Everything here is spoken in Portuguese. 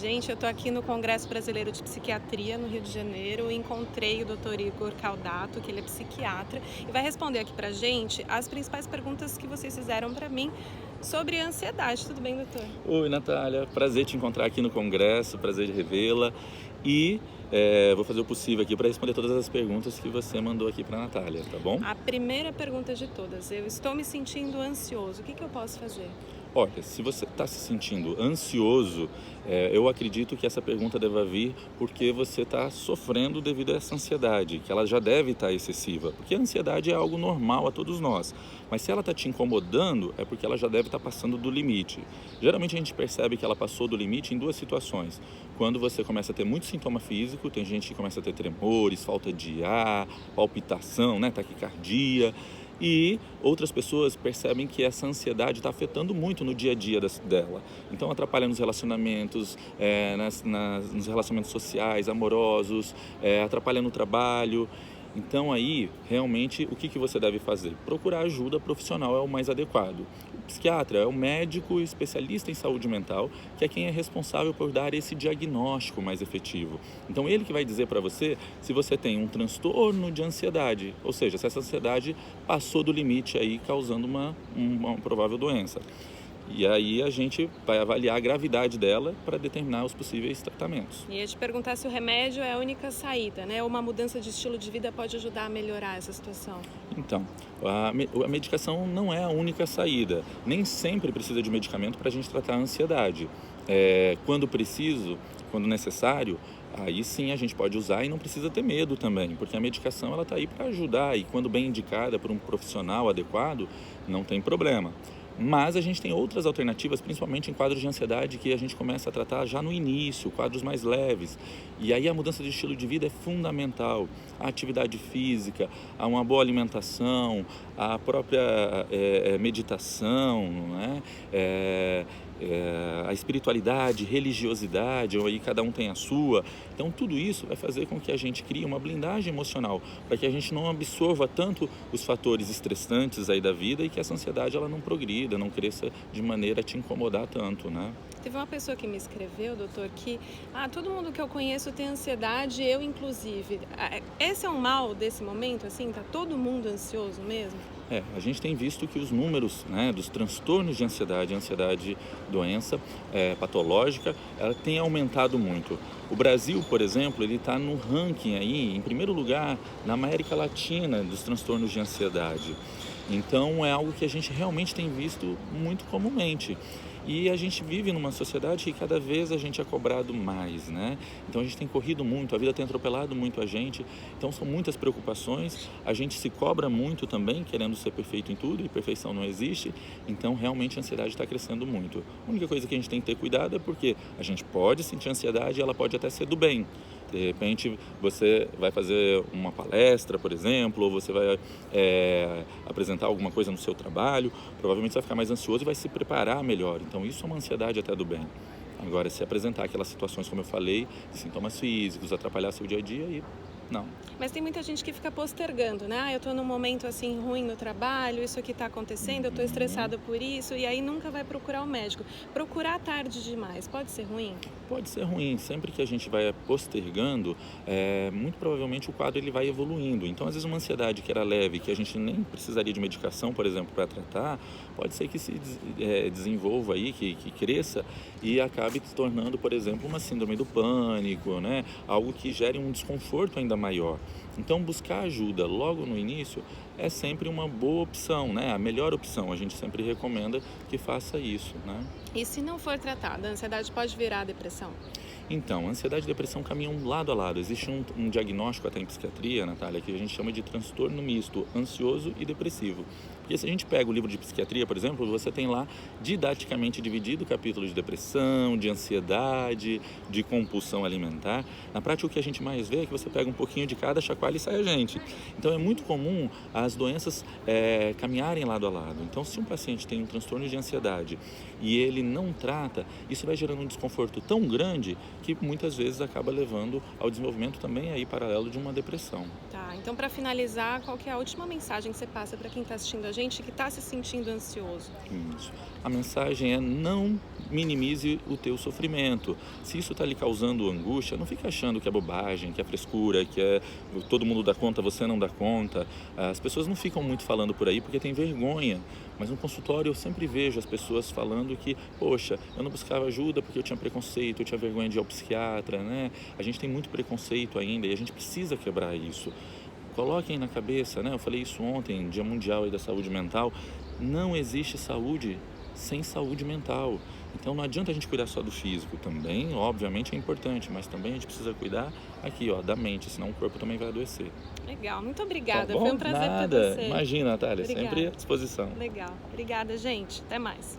Gente, eu estou aqui no Congresso Brasileiro de Psiquiatria, no Rio de Janeiro. Encontrei o Dr. Igor Caldato, que ele é psiquiatra, e vai responder aqui pra gente as principais perguntas que vocês fizeram para mim sobre a ansiedade. Tudo bem, doutor? Oi, Natália. Prazer te encontrar aqui no Congresso, prazer de revê-la. E vou fazer o possível aqui para responder todas as perguntas que você mandou aqui para a Natália, tá bom? A primeira pergunta de todas: eu estou me sentindo ansioso. O que eu posso fazer? Olha, se você está se sentindo ansioso, eu acredito que essa pergunta deva vir porque você está sofrendo devido a essa ansiedade, que ela já deve estar excessiva, porque a ansiedade é algo normal a todos nós, mas se ela está te incomodando, é porque ela já deve estar passando do limite. Geralmente a gente percebe que ela passou do limite em duas situações. Quando você começa a ter muito sintoma físico, tem gente que começa a ter tremores, falta de ar, palpitação, né, taquicardia. E outras pessoas percebem que essa ansiedade está afetando muito no dia a dia dela. Então atrapalha nos relacionamentos, nos relacionamentos sociais, amorosos, atrapalha no trabalho. Então aí, realmente, o que você deve fazer? Procurar ajuda profissional é o mais adequado. O psiquiatra é o médico especialista em saúde mental, que é quem é responsável por dar esse diagnóstico mais efetivo. Então ele que vai dizer para você se você tem um transtorno de ansiedade, ou seja, se essa ansiedade passou do limite aí, causando uma provável doença. E aí a gente vai avaliar a gravidade dela para determinar os possíveis tratamentos. E ia te perguntar se o remédio é a única saída, né? Ou uma mudança de estilo de vida pode ajudar a melhorar essa situação? Então, a medicação não é a única saída. Nem sempre precisa de medicamento para a gente tratar a ansiedade. Quando preciso, quando necessário, aí sim a gente pode usar e não precisa ter medo também, porque a medicação ela está aí para ajudar e quando bem indicada por um profissional adequado, não tem problema. Mas a gente tem outras alternativas, principalmente em quadros de ansiedade, que a gente começa a tratar já no início, quadros mais leves. E aí a mudança de estilo de vida é fundamental. A atividade física, a uma boa alimentação, a própria meditação, né? A espiritualidade, religiosidade, ou aí cada um tem a sua. Então tudo isso vai fazer com que a gente crie uma blindagem emocional, para que a gente não absorva tanto os fatores estressantes aí da vida e que essa ansiedade ela não progrida, não cresça de maneira a te incomodar tanto, né? Teve uma pessoa que me escreveu, doutor, que todo mundo que eu conheço tem ansiedade, eu inclusive. Esse é um mal desse momento, assim? Tá todo mundo ansioso mesmo? A gente tem visto que os números, né, dos transtornos de ansiedade, doença patológica, ela tem aumentado muito. O Brasil, por exemplo, ele está no ranking aí, em primeiro lugar, na América Latina, dos transtornos de ansiedade. Então, é algo que a gente realmente tem visto muito comumente. E a gente vive numa sociedade que cada vez a gente é cobrado mais, né? Então a gente tem corrido muito, a vida tem atropelado muito a gente, então são muitas preocupações, a gente se cobra muito também, querendo ser perfeito em tudo, e perfeição não existe, então realmente a ansiedade está crescendo muito. A única coisa que a gente tem que ter cuidado é porque a gente pode sentir ansiedade e ela pode até ser do bem. De repente você vai fazer uma palestra, por exemplo, ou você vai apresentar alguma coisa no seu trabalho, provavelmente você vai ficar mais ansioso e vai se preparar melhor. Então isso é uma ansiedade até do bem. Agora, se apresentar aquelas situações, como eu falei, de sintomas físicos, atrapalhar seu dia a dia, aí não. Mas tem muita gente que fica postergando, né? Eu tô num momento assim ruim no trabalho, isso aqui tá acontecendo, eu tô estressada por isso, e aí nunca vai procurar o médico. Procurar tarde demais, pode ser ruim? Pode ser ruim, sempre que a gente vai postergando, muito provavelmente o quadro ele vai evoluindo. Então, às vezes, uma ansiedade que era leve, que a gente nem precisaria de medicação, por exemplo, para tratar, pode ser que se desenvolva aí, que cresça e acabe se tornando, por exemplo, uma síndrome do pânico, né? Algo que gere um desconforto ainda maior. Então, buscar ajuda logo no início é sempre uma boa opção, né? A melhor opção, a gente sempre recomenda que faça isso, né? E se não for tratada, a ansiedade pode virar depressão? Então, ansiedade e depressão caminham lado a lado. Existe um diagnóstico até em psiquiatria, Natália, que a gente chama de transtorno misto, ansioso e depressivo. Porque se a gente pega o livro de psiquiatria, por exemplo, você tem lá didaticamente dividido o capítulo de depressão, de ansiedade, de compulsão alimentar. Na prática, o que a gente mais vê é que você pega um pouquinho de cada, chacoalha e sai a gente. Então, é muito comum as doenças caminharem lado a lado. Então, se um paciente tem um transtorno de ansiedade e ele não trata, isso vai gerando um desconforto tão grande que muitas vezes acaba levando ao desenvolvimento também aí paralelo de uma depressão. Tá, então para finalizar, qual que é a última mensagem que você passa para quem está assistindo a gente gente que está se sentindo ansioso? Isso. A mensagem é: não minimize o teu sofrimento. Se isso está lhe causando angústia, não fique achando que é bobagem, que é frescura, que é todo mundo dá conta, você não dá conta. As pessoas não ficam muito falando por aí porque tem vergonha. Mas no consultório eu sempre vejo as pessoas falando que, poxa, eu não buscava ajuda porque eu tinha preconceito, eu tinha vergonha de ir ao psiquiatra, né? A gente tem muito preconceito ainda e a gente precisa quebrar isso. Coloquem na cabeça, né? Eu falei isso ontem, Dia Mundial aí da Saúde Mental. Não existe saúde sem saúde mental. Então não adianta a gente cuidar só do físico também, obviamente é importante, mas também a gente precisa cuidar aqui, ó, da mente, senão o corpo também vai adoecer. Legal, muito Tá obrigada. bom? Foi um prazer ter Nada. você. Imagina, Natália, Obrigada. sempre à disposição. Legal. Obrigada, gente. Até mais.